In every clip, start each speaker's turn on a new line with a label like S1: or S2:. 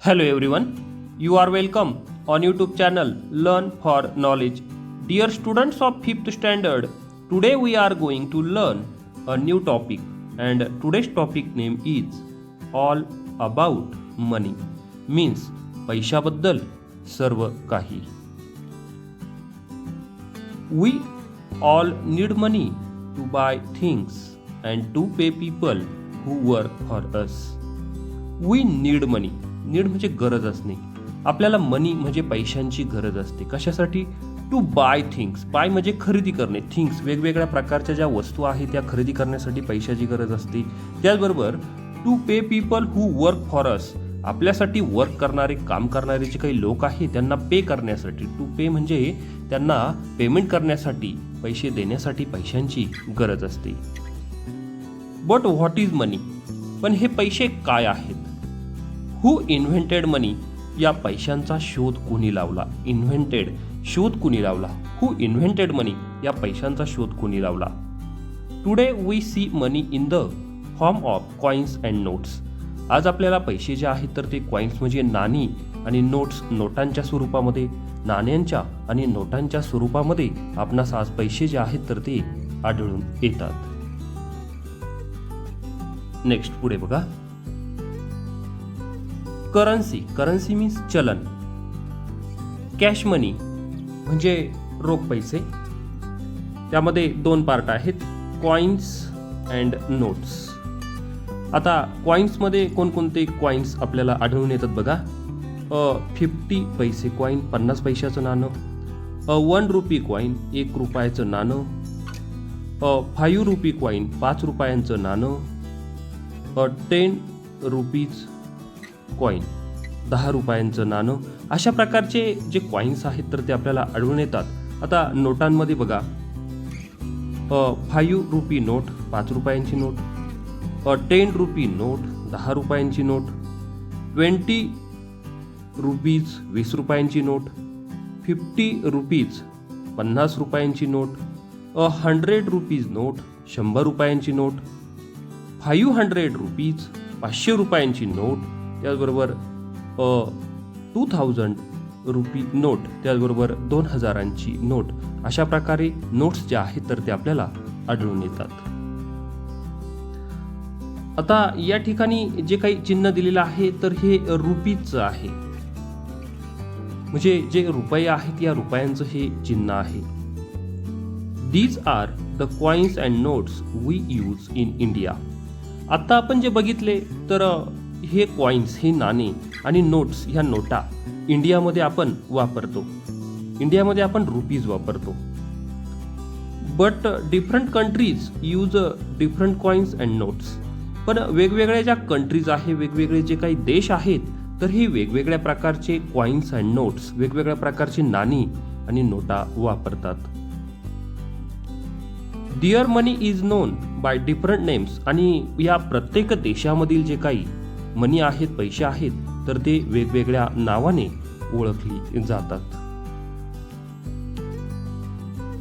S1: Hello everyone, you are welcome on YouTube channel Learn for Knowledge. Dear students of 5th standard, today we are going to learn a new topic and today's topic name is all about money. Means पैशाबद्दल सर्व काही. We all need money to buy things and to pay people who work for us. We need money. Need म्हणजे गरज असणे. आपल्याला मनी म्हणजे पैशांची गरज असते. कशासाठी? To bye things. बाय म्हणजे खरेदी करणे. थिंग्स वेगवेगळ्या प्रकारच्या ज्या वस्तू आहेत त्या खरेदी करण्यासाठी पैशाची गरज असते. त्याचबरोबर to pay people who work for us. आपल्यासाठी वर्क करणारे, काम करणारे जे काही लोक आहेत त्यांना पे करण्यासाठी. टू पे म्हणजे त्यांना पेमेंट करण्यासाठी, पैसे देण्यासाठी पैशांची गरज असते. But what is money? पण हे पैसे काय आहेत? Who invented money? या पैशांचा शोध कोणी लावला? इन्व्हेंटेड, शोध कोणी लावला? Who invented money? या पैशांचा शोध कोणी लावला? Today we see money in the form of coins and notes. आज आपल्याला पैसे जे आहेत तर ते कॉइन्स म्हणजे नाणी आणि नोट्स, नोटांच्या स्वरूपामध्ये, नाण्यांच्या आणि नोटांच्या स्वरूपामध्ये आपणास आज पैसे जे आहेत तर ते आढळून येतात. नेक्स्ट पुढे बघा. करन्सी. करन्सी मीन्स चलन. कॅश मनी म्हणजे रोख पैसे. त्यामध्ये दोन पार्ट आहेत, कॉइन्स अँड नोट्स. आता कॉइन्समध्ये कोणकोणते कॉइन्स आपल्याला आढळून येतात बघा. 50 पैसे कॉईन, 50 पैशाचं नाणं. 1 रुपी कॉईन, 1 रुपयाचं नाणं. 5 रुपी कॉईन, 5 रुपयांचं नाणं. 10 रुपीज कॉईन, 10 रुपयांचं नाणं. अशा प्रकारचे जे कॉईन्स आहेत तर ते आपल्याला आढळून येतात. आता नोटांमध्ये बघा, 5 रुपी नोट, 5 रुपयांची नोट. 10 रुपी नोट, 10 रुपयांची नोट. 20 रुपीज, 20 रुपयांची नोट. 50 रुपीज, 50 रुपयांची नोट. 100 रुपीज नोट, 100 रुपयांची नोट. 500 रुपीज, 500 रुपयांची नोट. त्याचबरोबर 2000 रुपी नोट, त्याचबरोबर 2000ची नोट. अशा प्रकारे नोट्स ज्या आहेत तर ते आपल्याला आढळून येतात. आता या ठिकाणी जे काही चिन्ह दिलेलं आहे तर हे रुपीजचं आहे. म्हणजे जे रुपये आहेत या रुपयांचं हे चिन्ह आहे. These are the coins and notes we use in India. आता आपण जे बघितले तर हे कॉइन्स, हे नाणे आणि नोट्स, ह्या नोटा इंडियामध्ये आपण वापरतो. इंडियामध्ये आपण रुपीज वापरतो. But different countries use different coins and notes. पण वेगवेगळ्या ज्या कंट्रीज आहे, वेगवेगळे जे काही देश आहेत तर हे वेगवेगळ्या प्रकारचे कॉइन्स अँड नोट्स, वेगवेगळ्या प्रकारचे नाणी आणि नोटा वापरतात. There money is known by different names. आणि या प्रत्येक देशामधील जे काही मनी आहेत, पैसे आहेत तर ते वेगवेगळ्या नावाने ओळखली जातात.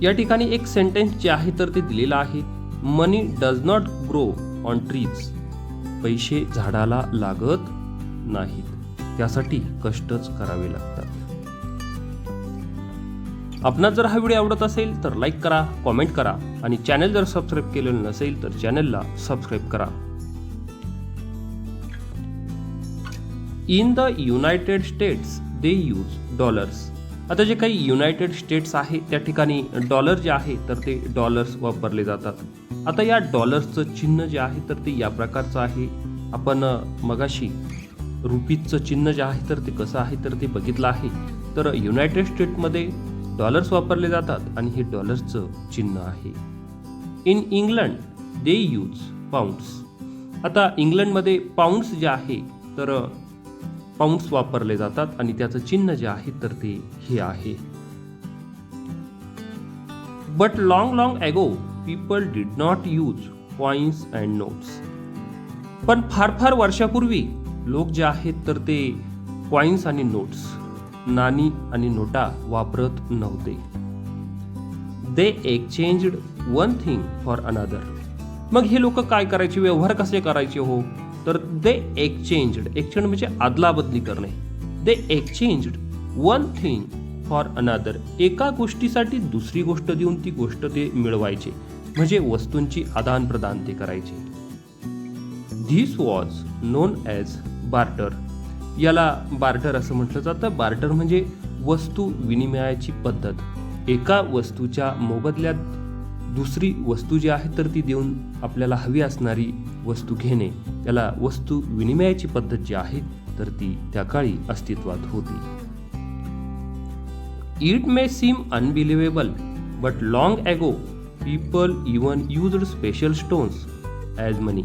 S1: या ठिकाणी एक सेंटेन्स जे आहे तर ते दिलेलं आहे, money does not grow on trees. पैसे झाडाला लागत नाहीत, त्यासाठी कष्टच करावे लागतात. आपणास जर हा व्हिडिओ आवडत असेल तर लाईक करा, कॉमेंट करा आणि चॅनल जर सबस्क्राईब केलेलं नसेल तर चॅनलला सबस्क्राईब करा. In the United states they use dollars. आता जे काही युनायटेड स्टेट्स आहे त्या ठिकाणी डॉलर जे आहे तर ते डॉलर्स वापरले जातात. आता या डॉलर्सचं चिन्ह जे आहे तर ते या प्रकारचं आहे. आपण मगाशी रुपीजचं चिन्ह जे आहे तर ते कसं आहे तर ते बघितलं आहे. तर युनायटेड स्टेटमध्ये डॉलर्स वापरले जातात आणि हे डॉलर्सचं चिन्ह आहे. In England they use Pond's. आता इंग्लंडमध्ये पाऊंड्स जे आहे तर पाऊंड्स वापरले जातात आणि त्याचं चिन्ह जे आहे तर ते हे आहे. But long long ago people did not use coins and notes. पण फार फार वर्षापूर्वी लोक जे आहेत तर ते कॉइन्स आणि नोट्स, नाणी आणि नोटा वापरत नव्हते. They exchanged one thing for another. मग हे लोक काय करायचे, व्यवहार कसे करायचे हो? तर दे एक्सचेंज म्हणजे आदला बदली करणे. They exchanged one thing for another. एका गोष्टीसाठी दुसरी गोष्ट देऊन ती गोष्ट ते मिळवायचे, म्हणजे वस्तूंची आदान प्रदान ते करायचे. This was non as barter. याला बार्टर असं म्हटलं जातं. बार्टर म्हणजे वस्तू विनिमयाची पद्धत. एका वस्तूच्या मोबदल्यात दुसरी वस्तू जी आहे तर ती देऊन आपल्याला हवी असणारी वस्तू घेणे, याला वस्तू विनिमयाची पद्धत जी आहे तर ती त्या काळी अस्तित्वात होती. It may seem unbelievable but long ago people even used special stones as money.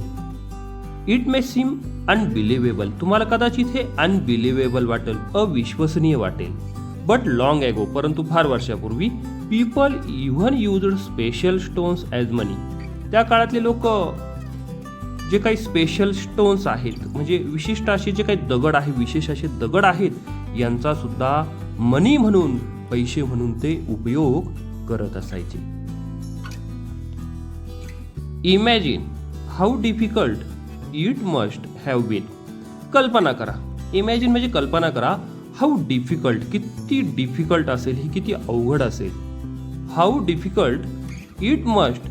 S1: It may seem unbelievable. तुम्हाला कदाचित हे अनबिलिव्हेबल वाटेल, अविश्वसनीय वाटेल. बट लॉंग ॲगो, परंतु फार वर्षापूर्वी, people even used special stones as money. त्या काळातले लोक जे काही स्पेशल स्टोन्स आहेत, म्हणजे विशिष्ट असे जे काही दगड आहे, विशेष असे दगड आहेत, यांचा सुद्धा मनी म्हणून, पैसे म्हणून ते उपयोग करत असायचे. Imagine how difficult it must have been. कल्पना करा. इमॅजिन म्हणजे कल्पना करा. हाऊ डिफिकल्ट, किती डिफिकल्ट असेल, हे किती अवघड असेल. How difficult it must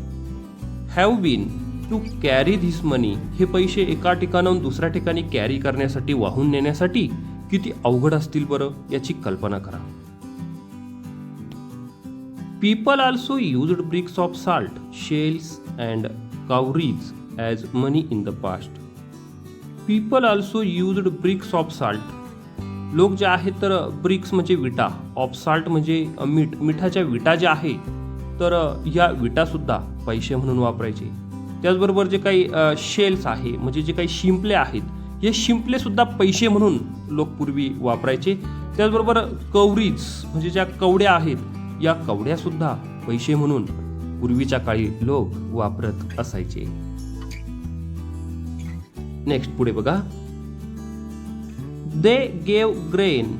S1: have been to carry this money. हे पैसे एका ठिकाणाहून दुसऱ्या ठिकाणी कॅरी करण्यासाठी, वाहून नेण्यासाठी किती अवघड असतील बरं, याची कल्पना करा. People also used bricks of salt, shells and cowries as money in the past. People also used bricks of salt. लोक जे आहेत तर ब्रिक्स म्हणजे विटा, ऑफ साल्ट म्हणजे मीठ, मिठाच्या विटा ज्या आहे तर या विटासुद्धा पैसे म्हणून वापरायचे. त्याचबरोबर जे काही शेल्स आहे, म्हणजे जे काही शिंपले आहेत, हे शिंपले सुद्धा पैसे म्हणून लोक पूर्वी वापरायचे. त्याचबरोबर कवरीज म्हणजे ज्या कवड्या आहेत, या कवड्या सुद्धा पैसे म्हणून पूर्वीच्या काळी लोक वापरत असायचे. नेक्स्ट पुढे बघा. They gave grain,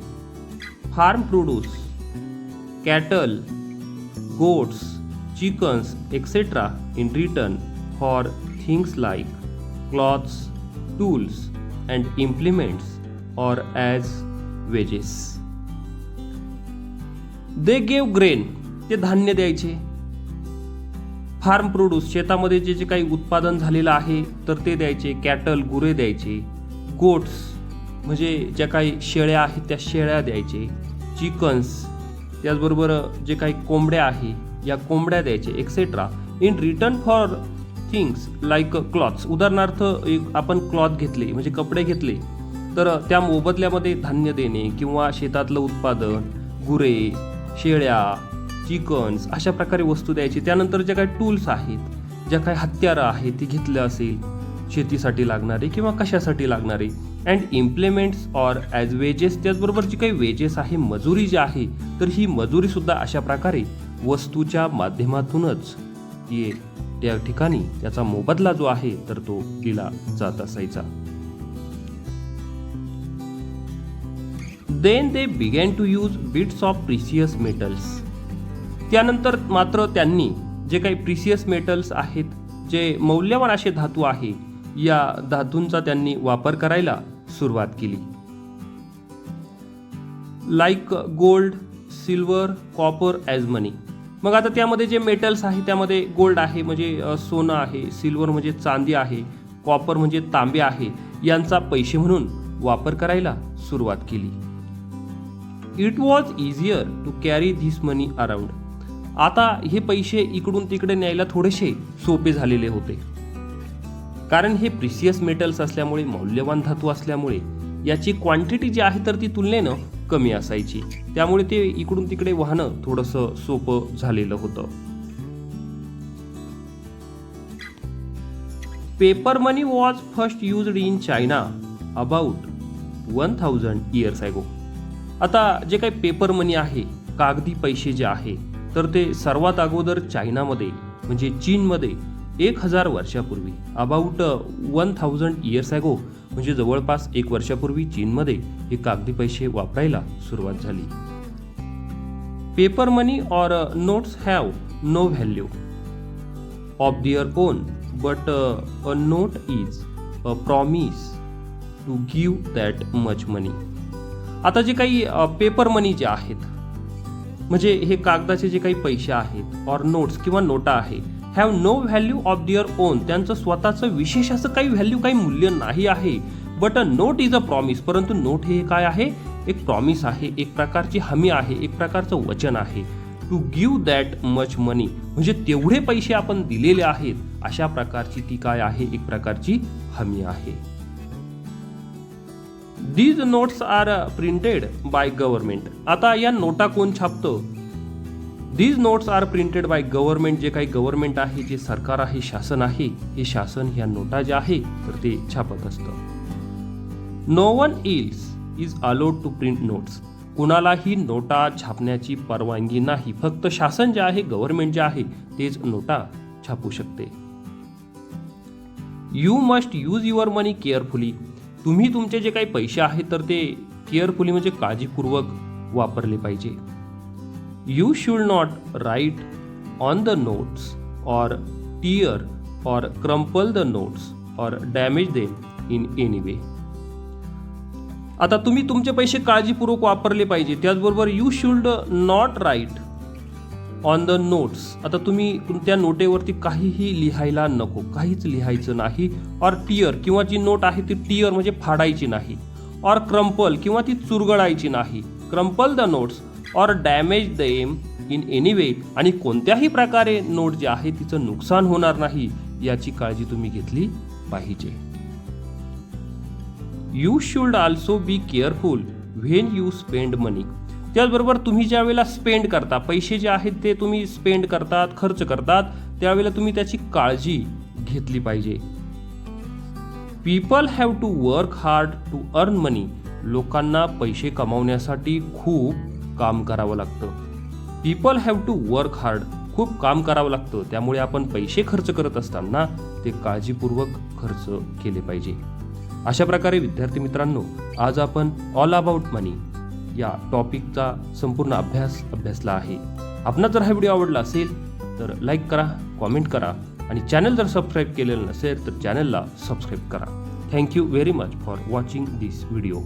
S1: farm produce, cattle, goats, chickens etcetera in return for things like clothes, tools and implements or as wages. They gave grain, ते धान्य द्यायचे. फार्म प्रोड्यूस, शेतामध्ये जे जे काही उत्पादन झालेलं आहे तर ते द्यायचे. कॅटल, गुरे द्यायचे. गोट्स म्हणजे ज्या काही शेळ्या आहेत त्या शेळ्या द्यायचे. चिकन्स, त्याचबरोबर जे काही कोंबड्या आहे या कोंबड्या द्यायचे. Etcetera in return for things like clothes. उदाहरणार्थ आपण क्लॉथ घेतले म्हणजे कपडे घेतले तर त्या मोबदल्यामध्ये धान्य देणे किंवा शेतातलं उत्पादन, गुरे, शेळ्या, चिकन्स अशा प्रकारे वस्तू द्यायची. त्यानंतर ज्या काही टूल्स आहेत, ज्या काही हत्यारं आहेत ती घेतलं असेल शेतीसाठी लागणारे किंवा कशासाठी लागणारे. And implements or as wedges. त्याचबरोबर जी काही वेजेस आहे, मजुरी जी आहे तर ही मजुरी सुद्धा अशा प्रकारे वस्तूच्या माध्यमातूनच ती त्या ठिकाणी त्याचा मोबदला जो आहे तर तो दिला जात असायचा. Then they began to use bits of precious metals. त्यानंतर मात्र त्यांनी जे काही प्रिसियस मेटल्स आहेत, जे मौल्यवान असे धातू आहे, या धातूंचा त्यांनी वापर करायला सुरुवात केली. Like gold, silver, copper as money. मग आता त्यामध्ये जे मेटल्स आहे त्यामध्ये गोल्ड आहे म्हणजे सोनं आहे, सिल्वर म्हणजे चांदी आहे, कॉपर म्हणजे तांबे आहे, यांचा पैसे म्हणून वापर करायला सुरुवात केली. It was easier to carry this money around. आता हे पैसे इकडून तिकडे न्यायला थोडेसे सोपे झालेले होते, कारण हे प्रिसियस मेटल्स असल्यामुळे, मौल्यवान धातू असल्यामुळे याची क्वांटिटी जी आहे तर ती तुलनेनं कमी असायची. त्यामुळे ते इकडून तिकडे वाहनं थोडंसं सोपं झालेलं होतं. Paper money was first used in China about 1000 years ago. आता जे काही पेपर मनी आहे, कागदी पैसे जे आहे तर ते सर्वात अगोदर चायनामध्ये म्हणजे चीनमध्ये 1000 वर्षापूर्वी, अबाउट 1000 years ago म्हणजे जवळपास 1 वर्षापूर्वी चीनमध्ये हे कागदी पैसे वापरायला सुरुवात झाली. Paper money or notes have no value of their own but a note is a promise to give that much money. आता जे काही पेपर मनी जे आहेत, म्हणजे हे कागदाचे जे काही पैसे आहेत ऑर नोट्स किंवा नोटा आहे, have no value of their own, त्यांचं स्वतःचं विशेष असं काही व्हॅल्यू, काही मूल्य नाही आहे. But a note is a promise, परंतु नोट हे काय आहे, एक प्रॉमिस आहे, एक प्रकारची हमी आहे, एक प्रकारचं वचन आहे. टू गिव्ह दॅट मच मनी म्हणजे तेवढे पैसे आपण दिलेले आहेत, अशा प्रकारची ती काय आहे, एक प्रकारची हमी आहे. These notes are printed by government. आता या नोटा कोण छापतं? These notes are printed by government. जे काही गव्हर्नमेंट आहे, जे सरकार आहे, शासन आहे, हे शासन ह्या नोटा ज्या आहे तर ते छापत असतं. No one else is allowed to print notes. कुणालाही नोटा छापण्याची परवानगी नाही, फक्त शासन जे आहे, गव्हर्नमेंट जे आहे, तेच नोटा छापू शकते. You must use your money carefully. तुम्ही तुमचे जे काही पैसे आहेत तर ते केअरफुली म्हणजे काळजीपूर्वक वापरले पाहिजे. You should not write on the notes or tear or crumple the notes or damage them in any way. आता तुम्ही तुमचे पैसे काळजीपूर्वक वापरले पाहिजे. त्याचबरोबर you should not write on the notes. आता तुम्ही त्या नोटेवरती काहीही लिहायला नको, काहीच लिहायचं नाही. ऑर टीयर किंवा जी नोट आहे ती टीयर म्हणजे फाडायची नाही. ऑर क्रम्पल किंवा ती चुरगळायची नाही. Crumple the notes or damage them in any वे. आणि कोणत्याही प्रकारे नोट जी आहे तिचं नुकसान होणार नाही याची काळजी तुम्ही घेतली पाहिजे. You should also be careful when you spend money. त्याचबरोबर तुम्ही ज्या वेळेला स्पेंड करता, पैसे जे आहेत ते तुम्ही स्पेंड करतात, खर्च करतात, त्यावेळेला तुम्ही त्याची काळजी घेतली पाहिजे. People have to work hard to earn money. लोकांना पैसे कमावण्यासाठी खूप काम करावं लागतं. People have to work hard, खूप काम करावं लागतं. त्यामुळे आपण पैसे खर्च करत असताना ते काळजीपूर्वक खर्च केले पाहिजे. अशा प्रकारे विद्यार्थी मित्रांनो, आज आपण ऑल अबाउट मनी या टॉपिकचा संपूर्ण अभ्यासला आहे. आपणास जर हा व्हिडिओ आवडला असेल तर लाईक करा, कॉमेंट करा आणि चॅनल जर सबस्क्राईब केलेलं नसेल तर चॅनलला सबस्क्राईब करा. Thank you very much for watching this video.